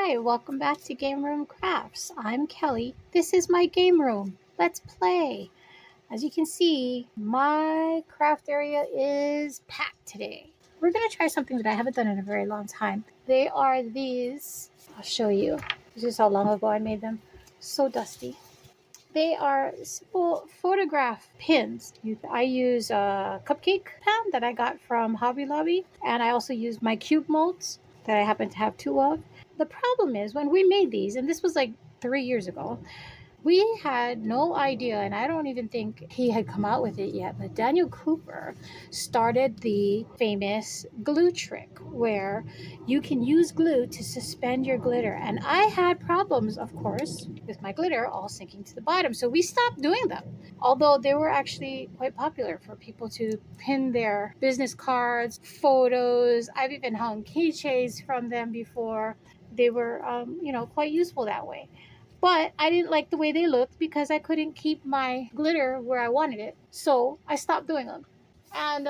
Hi, welcome back to Game Room Crafts. I'm Kelly. This is my game room. Let's play. As you can see, my craft area is packed today. We're going to try something that I haven't done in a very long time. They are these. I'll show you. This is how long ago I made them. So dusty. They are simple photograph pins. I use a cupcake pan that I got from Hobby Lobby, and I also use my cube molds that I happen to have two of. The problem is when we made these, and this was like 3 years ago, we had no idea, and I don't even think he had come out with it yet, but Daniel Cooper started the famous glue trick where you can use glue to suspend your glitter. And I had problems, of course, with my glitter all sinking to the bottom. So we stopped doing them, although they were actually quite popular for people to pin their business cards, photos. I've even hung keychains from them before. They were, quite useful that way. But I didn't like the way they looked because I couldn't keep my glitter where I wanted it. So I stopped doing them. And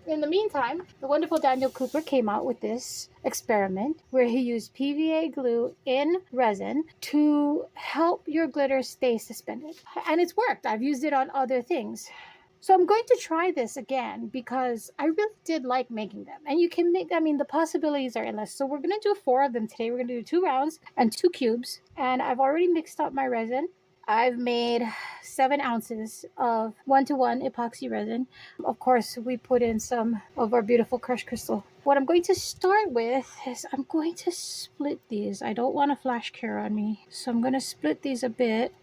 in the meantime, the wonderful Daniel Cooper came out with this experiment where he used PVA glue in resin to help your glitter stay suspended. And it's worked. I've used it on other things. So I'm going to try this again because I really did like making them. And you can make, the possibilities are endless. So we're going to do 4 of them today. We're going to do 2 rounds and 2 cubes. And I've already mixed up my resin. I've made 7 ounces of 1-to-1 epoxy resin. Of course, we put in some of our beautiful crushed crystal. What I'm going to start with is I'm going to split these. I don't want a flash cure on me. So I'm going to split these a bit.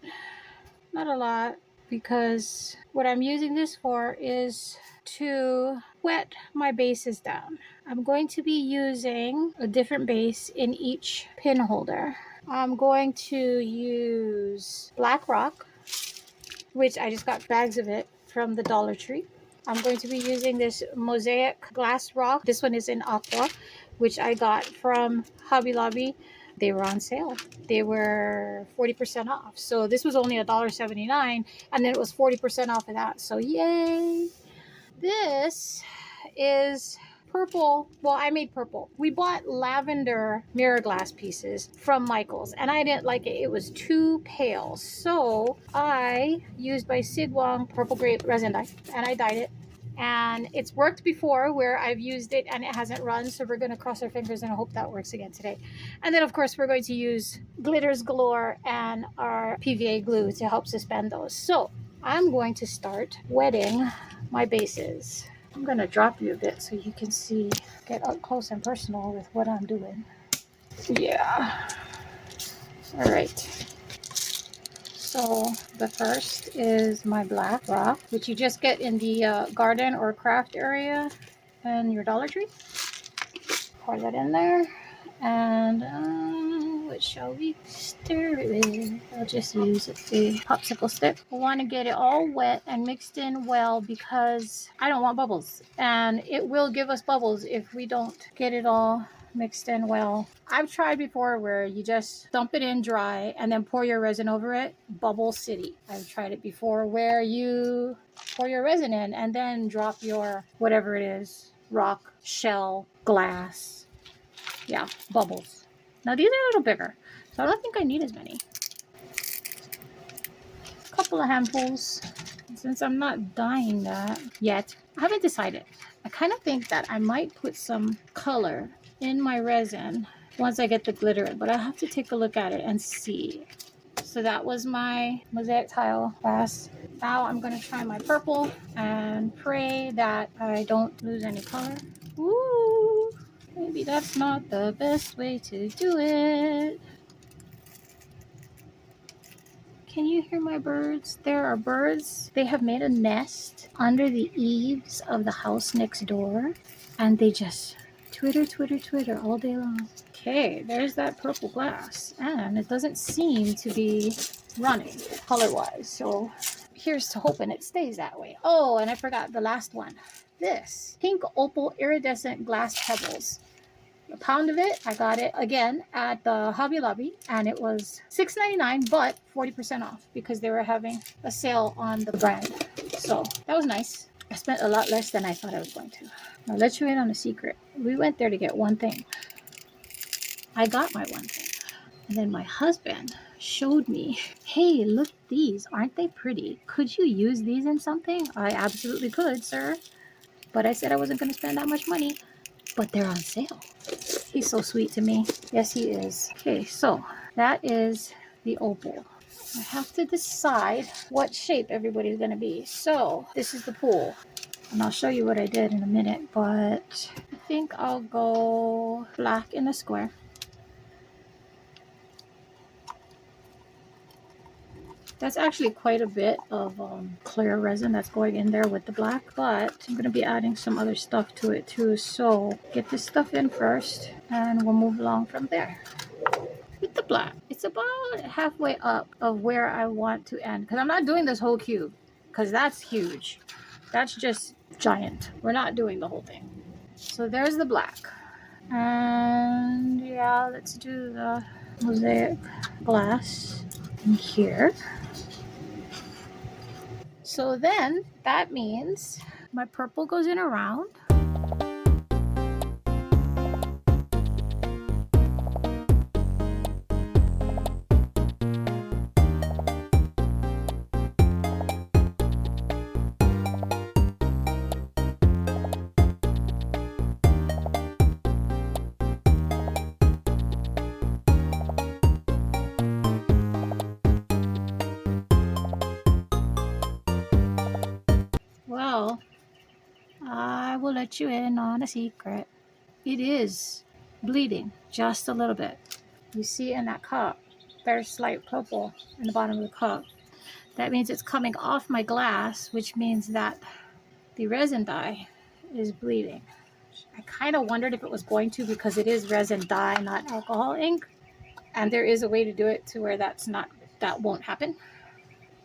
Not a lot, because what I'm using this for is to wet my bases down. I'm going to be using a different base in each pin holder. I'm going to use black rock, which I just got bags of it from the Dollar Tree. I'm going to be using this mosaic glass rock. This one is in aqua, which I got from Hobby Lobby. They were on sale. They were 40% off. So this was only $1.79, and then it was 40% off of that. So yay! This is purple. Well, I made purple. We bought lavender mirror glass pieces from Michael's, and I didn't like it. It was too pale. So I used my Sigwang purple grape resin dye, and I dyed it. And it's worked before where I've used it and it hasn't run. So we're going to cross our fingers and hope that works again today. And then, of course, we're going to use Glitters Galore and our PVA glue to help suspend those. So I'm going to start wetting my bases. I'm going to drop you a bit so you can see, get up close and personal with what I'm doing. Yeah. All right. So the first is my black rock, which you just get in the garden or craft area and your Dollar Tree. Pour that in there. And what shall we stir it with? I'll just use a popsicle stick. I want to get it all wet and mixed in well because I don't want bubbles. And it will give us bubbles if we don't get it all mixed in well. I've tried before where you just dump it in dry and then pour your resin over it. Bubble City. I've tried it before where you pour your resin in and then drop your whatever it is, rock, shell, glass. Yeah, bubbles. Now these are a little bigger, so I don't think I need as many. A couple of handfuls. Since I'm not dyeing that yet, I haven't decided. I kind of think that I might put some color in my resin once I get the glitter, but I have to take a look at it and see. So that was my mosaic tile glass. Now I'm going to try my purple and pray that I don't lose any color. Ooh, maybe that's not the best way to do it. Can you hear my birds? There are birds. They have made a nest under the eaves of the house next door, and they just twitter, twitter, twitter all day long. Okay, there's that purple glass, and it doesn't seem to be running color-wise, so here's to hoping it stays that way. Oh, and I forgot the last one. This pink opal iridescent glass pebbles. A pound of it. I got it again at the Hobby Lobby, and it was $6.99, but 40% off because they were having a sale on the brand. So that was nice. I spent a lot less than I thought I was going to. Now let you in on a secret. We went there to get one thing. I got my one thing. And then my husband showed me, hey, look at these. Aren't they pretty? Could you use these in something? I absolutely could, sir. But I said I wasn't going to spend that much money. But they're on sale. He's so sweet to me. Yes, he is. Okay, so that is the opal. I have to decide what shape everybody's going to be. So this is the pool. And I'll show you what I did in a minute. But I think I'll go black in a square. That's actually quite a bit of clear resin that's going in there with the black, but I'm going to be adding some other stuff to it too. So get this stuff in first and we'll move along from there. With the black, it's about halfway up of where I want to end, because I'm not doing this whole cube because that's huge. That's just giant. We're not doing the whole thing. So there's the black. And yeah, let's do the mosaic glass in here. So then that means my purple goes in around. Well, I will let you in on a secret. It is bleeding just a little bit. You see in that cup, there's slight purple in the bottom of the cup. That means it's coming off my glass, which means that the resin dye is bleeding. I kind of wondered if it was going to, because it is resin dye, not alcohol ink. And there is a way to do it to where that won't happen.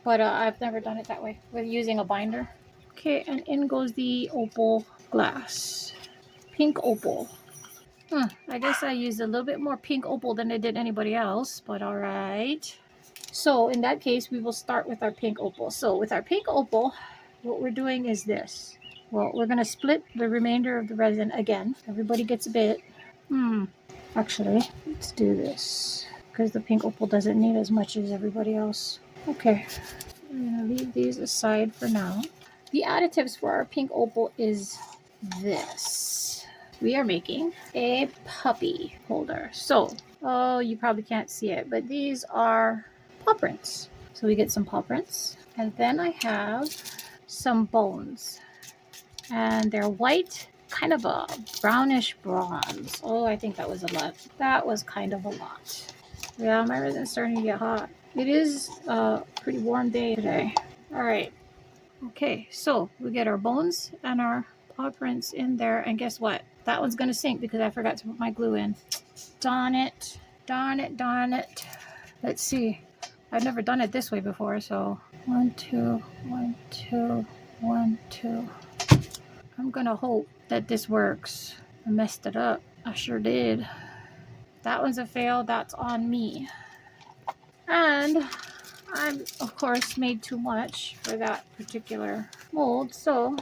But I've never done it that way with using a binder. Okay, and in goes the opal glass. Pink opal. I guess I used a little bit more pink opal than I did anybody else, but all right. So in that case, we will start with our pink opal. So with our pink opal, what we're doing is this. Well, we're going to split the remainder of the resin again. Everybody gets a bit. Actually, let's do this, because the pink opal doesn't need as much as everybody else. Okay, I'm going to leave these aside for now. The additives for our pink opal is this. We are making a puppy holder. So, oh, you probably can't see it, but these are paw prints. So we get some paw prints. And then I have some bones. And they're white, kind of a brownish bronze. Oh, I think that was a lot. That was kind of a lot. Yeah, my resin's starting to get hot. It is a pretty warm day today. All right. Okay, so we get our bones and our paw prints in there. And guess what? That one's going to sink because I forgot to put my glue in. Darn it. Darn it, darn it. Let's see. I've never done it this way before, so 1, 2, 1, 2, 1, 2. I'm going to hope that this works. I messed it up. I sure did. That one's a fail. That's on me. And I've, of course, made too much for that particular mold, so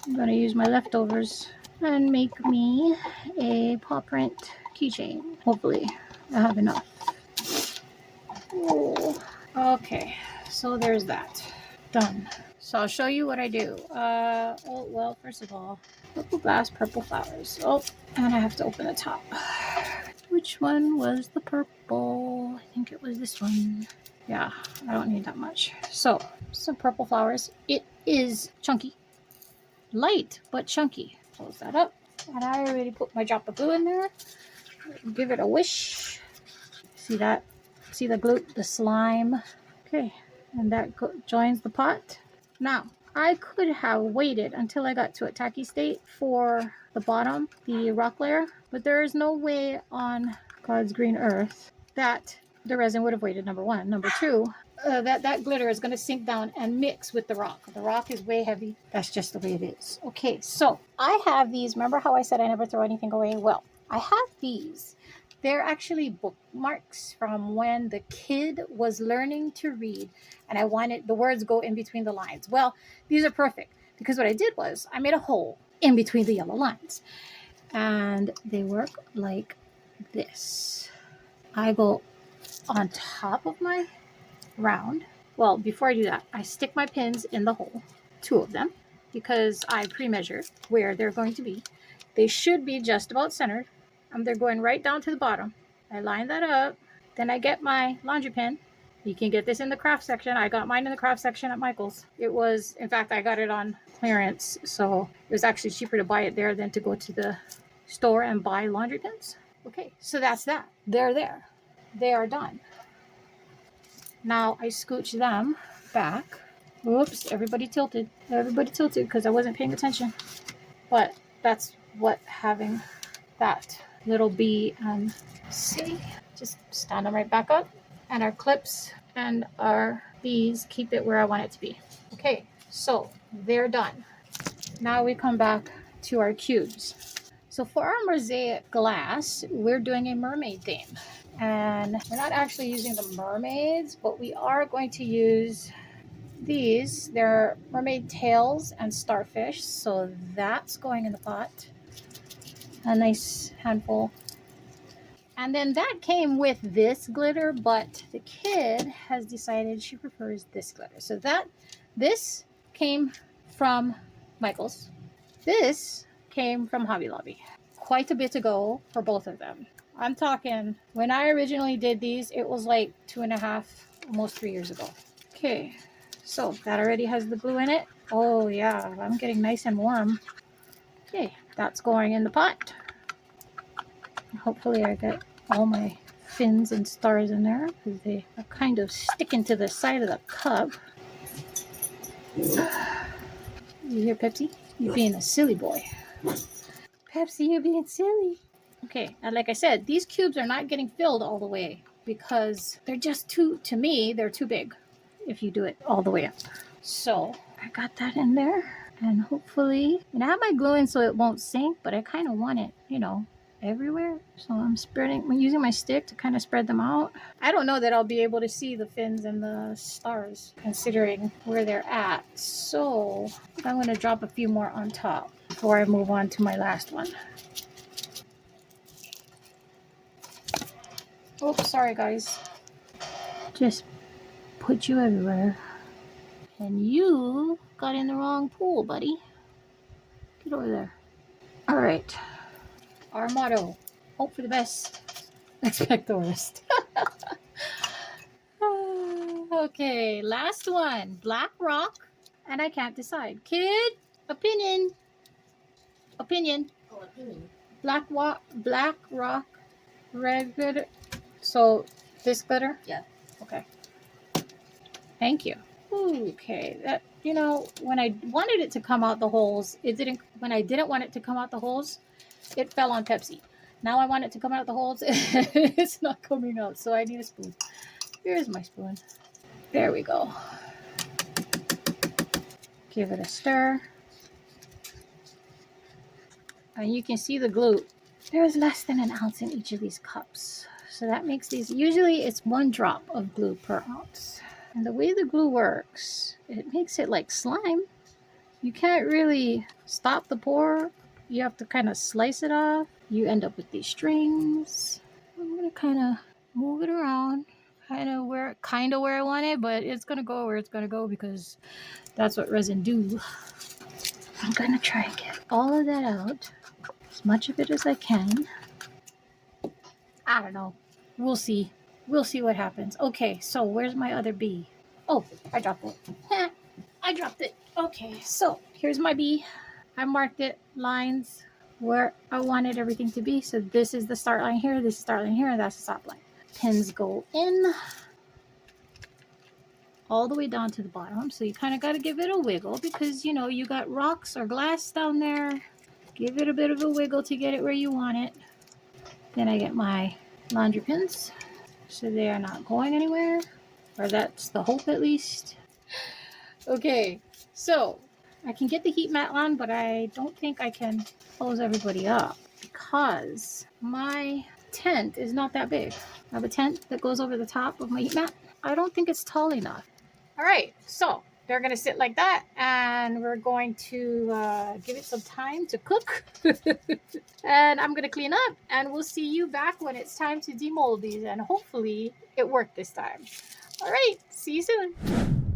I'm going to use my leftovers and make me a paw print keychain. Hopefully I have enough. Oh. Okay, so there's that. Done. So I'll show you what I do. Oh, well, first of all, purple glass, purple flowers. Oh, and I have to open the top. Which one was the purple? I think it was this one. Yeah, I don't need that much. So, some purple flowers. It is chunky. Light, but chunky. Close that up. And I already put my drop of glue in there. Give it a wish. See that? See the glue, the slime? Okay, and that joins the pot. Now, I could have waited until I got to a tacky state for the bottom, the rock layer, but there is no way on God's green earth that the resin would have waited, number one. Number two, that glitter is going to sink down and mix with the rock. The rock is way heavy. That's just the way it is. Okay, so I have these. Remember how I said I never throw anything away? Well, I have these. They're actually bookmarks from when the kid was learning to read, and I wanted the words go in between the lines. Well, these are perfect, because what I did was I made a hole in between the yellow lines, and they work like this. I go on top of my round. Well, before I do that, I stick my pins in the hole, 2 of them, because I pre-measure where they're going to be. They should be just about centered. They're going right down to the bottom. I line that up. Then I get my laundry pin. You can get this in the craft section. I got mine in the craft section at Michael's. It was, in fact, I got it on clearance, so it was actually cheaper to buy it there than to go to the store and buy laundry pins. Okay, so that's that. They're there. They are done. Now I scooch them back. Oops, everybody tilted. Everybody tilted because I wasn't paying attention. But that's what having that little bee and see, just stand them right back up. And our clips and our bees keep it where I want it to be. Okay, so they're done. Now we come back to our cubes. So for our mosaic glass, we're doing a mermaid theme. And we're not actually using the mermaids, but we are going to use these. They're mermaid tails and starfish, so that's going in the pot. A nice handful. And then that came with this glitter, but the kid has decided she prefers this glitter. So this came from Michael's. This came from Hobby Lobby. Quite a bit ago for both of them. I'm talking, when I originally did these, it was like 2.5, almost 3 years ago. Okay, so that already has the glue in it. Oh yeah, I'm getting nice and warm. Okay, that's going in the pot. Hopefully I get all my fins and stars in there because they are kind of sticking to the side of the cup. You hear, Pepsi? You're being a silly boy. Pepsi, you're being silly. Okay, and like I said, these cubes are not getting filled all the way because they're just too, to me, they're too big if you do it all the way up. So I got that in there, and hopefully, and I have my glue in so it won't sink, but I kind of want it, you know, everywhere. So I'm using my stick to kind of spread them out. I don't know that I'll be able to see the fins and the stars considering where they're at. So I'm going to drop a few more on top before I move on to my last one. Oops, sorry guys. Just put you everywhere. And you got in the wrong pool, buddy. Get over there. All right. Our motto, hope for the best, expect the worst. Okay, last one. Black rock, and I can't decide. Kid, opinion. Opinion. Oh, opinion. Black rock, red glitter. So this glitter? Yeah. Okay. Thank you. Okay, that, you know, when I wanted it to come out the holes, it didn't. When I didn't want it to come out the holes, it fell on Pepsi. Now I want it to come out the holes, it's not coming out, so I need a spoon. Here's my spoon. There we go. Give it a stir. And you can see the glue. There's less than an ounce in each of these cups. So that makes these, usually it's 1 drop of glue per ounce. And the way the glue works, it makes it like slime. You can't really stop the pour. You have to kind of slice it off. You end up with these strings. I'm gonna kind of move it around, kind of where I want it, but it's gonna go where it's gonna go because that's what resin do. I'm gonna try and get all of that out, as much of it as I can. I don't know. We'll see. We'll see what happens. Okay, so where's my other bee? Oh, I dropped it. I dropped it. Okay, so here's my bee. I marked it lines where I wanted everything to be. So this is the start line here, this is the start line here, and that's the stop line. Pins go in all the way down to the bottom. So you kind of got to give it a wiggle because, you know, you got rocks or glass down there. Give it a bit of a wiggle to get it where you want it. Then I get my laundry pins so they are not going anywhere, or that's the hope at least. Okay, so I can get the heat mat on, but I don't think I can close everybody up because my tent is not that big. I have a tent that goes over the top of my heat mat. I don't think it's tall enough. All right, so they're going to sit like that, and we're going to give it some time to cook. And I'm going to clean up, and we'll see you back when it's time to demold these, and hopefully it worked this time. All right, see you soon.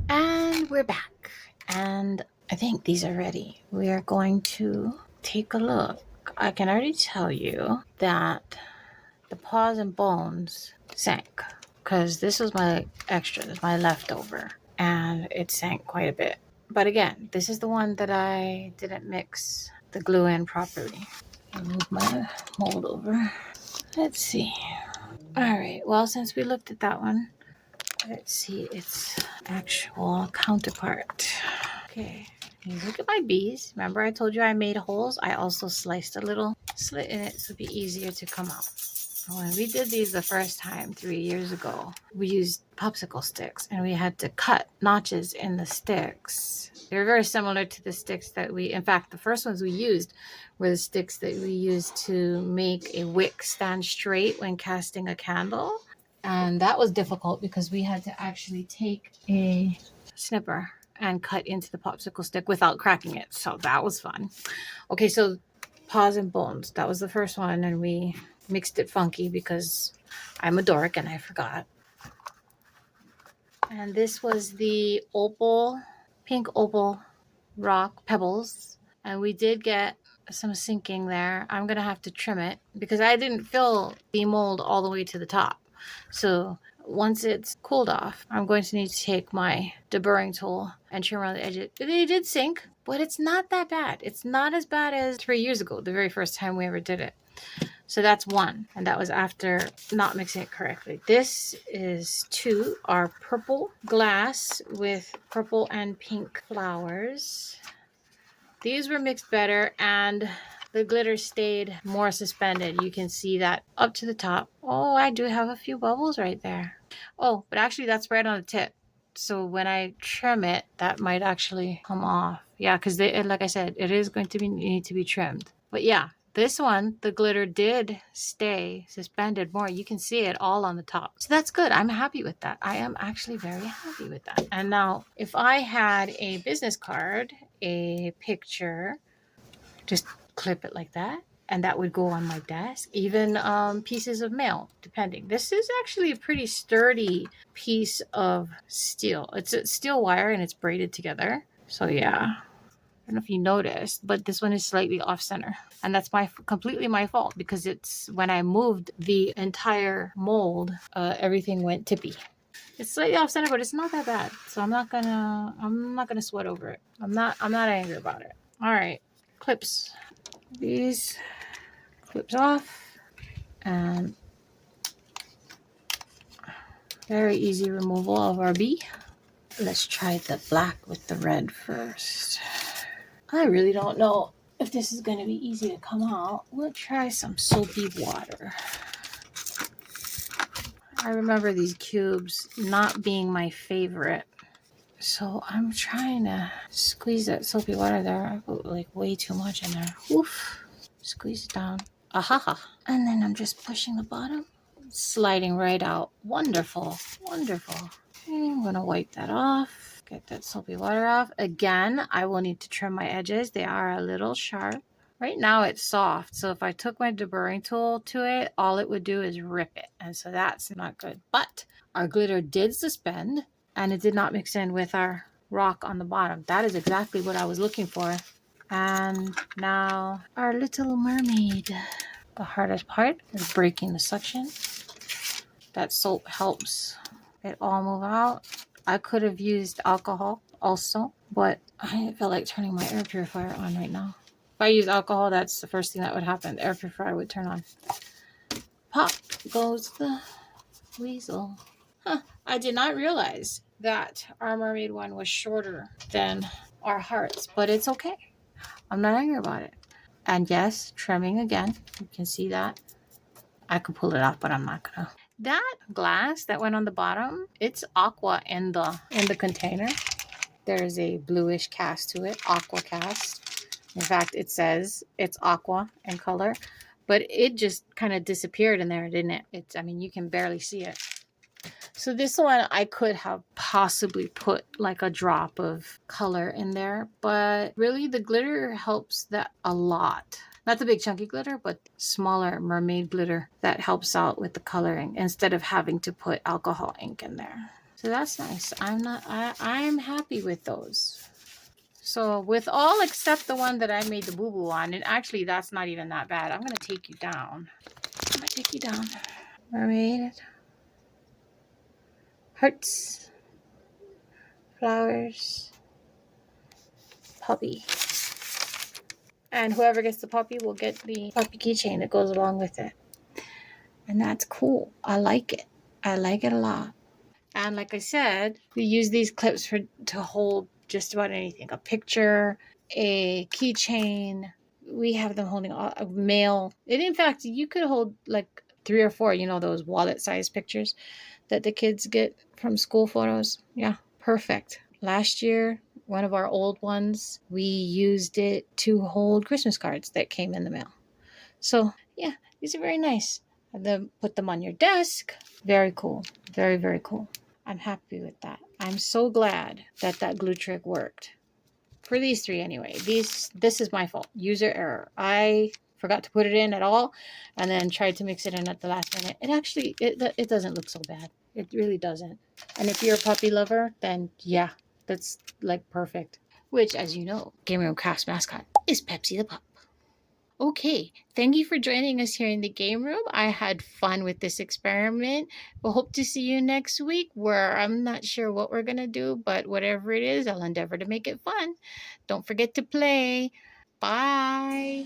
And we're back, and I think these are ready. We are going to take a look. I can already tell you that the paws and bones sank, because this was my extra, my leftover, and it sank quite a bit. But again, this is the one that I didn't mix the glue in properly. I'll move my mold over. Let's see. All right, well, since we looked at that one, let's see its actual counterpart. Okay, you look at my bees. Remember I told you I made holes? I also sliced a little slit in it so it'd be easier to come out. When we did these the first time 3 years ago, we used popsicle sticks, and we had to cut notches in the sticks. They were very similar to the sticks that in fact, the first ones we used were the sticks that we used to make a wick stand straight when casting a candle. And that was difficult because we had to actually take a snipper and cut into the popsicle stick without cracking it. So that was fun. Okay, so paws and bones. That was the first one, and we mixed it funky because I'm a dork and I forgot. And this was the opal, pink opal rock pebbles. And we did get some sinking there. I'm going to have to trim it because I didn't fill the mold all the way to the top. So once it's cooled off, I'm going to need to take my deburring tool and trim around the edges. They did sink, but it's not that bad. It's not as bad as 3 years ago, the very first time we ever did it. So that's one, and that was after not mixing it correctly. This is two, our purple glass with purple and pink flowers. These were mixed better, and the glitter stayed more suspended. You can see that up to the top. Oh, I do have a few bubbles right there. Oh, but actually that's right on the tip. So when I trim it, that might actually come off. Yeah, because like I said, it is going to need to be trimmed. But yeah, this one, the glitter did stay suspended more. You can see it all on the top. So that's good. I'm happy with that. I am actually very happy with that. And now if I had a business card, a picture, just clip it like that, and that would go on my desk. Even pieces of mail, depending. This is actually a pretty sturdy piece of steel. It's a steel wire and it's braided together. So yeah, I don't know if you noticed, but this one is slightly off center, and that's completely my fault because it's when I moved the entire mold, everything went tippy. It's slightly off center, but it's not that bad. So I'm not gonna sweat over it. I'm not angry about it. All right, clips. These clips off, and very easy removal of our bee. Let's try the black with the red first. I really don't know if this is going to be easy to come out. We'll try some soapy water. I remember these cubes not being my favorite, so I'm trying to squeeze that soapy water there. I put like way too much in there. Oof. Squeeze it down. Ahaha. And then I'm just pushing the bottom, sliding right out. Wonderful. Wonderful. Okay, I'm going to wipe that off. Get that soapy water off. Again, I will need to trim my edges. They are a little sharp. Right now it's soft, so if I took my deburring tool to it, all it would do is rip it. And so that's not good. But our glitter did suspend, and it did not mix in with our rock on the bottom. That is exactly what I was looking for. And now our little mermaid. The hardest part is breaking the suction. That soap helps it all move out. I could have used alcohol also, but I didn't feel like turning my air purifier on right now. If I use alcohol, that's the first thing that would happen. The air purifier would turn on. Pop goes the weasel. Huh, I did not realize that our mermaid one was shorter than our hearts, but it's okay. I'm not angry about it. And yes, trimming again. You can see that. I could pull it off, but I'm not gonna. That glass that went on the bottom, it's aqua in the container. There's a bluish cast to it, aqua cast. In fact, it says it's aqua in color, but it just kind of disappeared in there, didn't it? I mean, you can barely see it. So this one I could have possibly put like a drop of color in there, but really the glitter helps that a lot. Not the big chunky glitter, but smaller mermaid glitter that helps out with the coloring instead of having to put alcohol ink in there. So that's nice. I'm happy with those. So with all except the one that I made the boo-boo on, and actually that's not even that bad. I'm gonna take you down. I'm gonna take you down. Mermaid. Hearts. Flowers. Puppy. And whoever gets the puppy will get the puppy keychain that goes along with it. And that's cool. I like it. I like it a lot. And like I said, we use these clips to hold just about anything. A picture, a keychain. We have them holding a mail. And in fact, you could hold like 3 or 4, those wallet-sized pictures that the kids get from school photos. Yeah, perfect. Last year, one of our old ones, we used it to hold Christmas cards that came in the mail. So yeah, these are very nice. And then put them on your desk. Very cool. Very, very cool. I'm happy with that. I'm so glad that glue trick worked. For these 3 anyway. This is my fault. User error. I forgot to put it in at all and then tried to mix it in at the last minute. It actually, it doesn't look so bad. It really doesn't. And if you're a puppy lover, then yeah, that's like perfect. Which, as you know, Game Room Crafts mascot is Pepsi the Pup. Okay, thank you for joining us here in the game room. I had fun with this experiment. We'll hope to see you next week, where I'm not sure what we're going to do, but whatever it is, I'll endeavor to make it fun. Don't forget to play. Bye.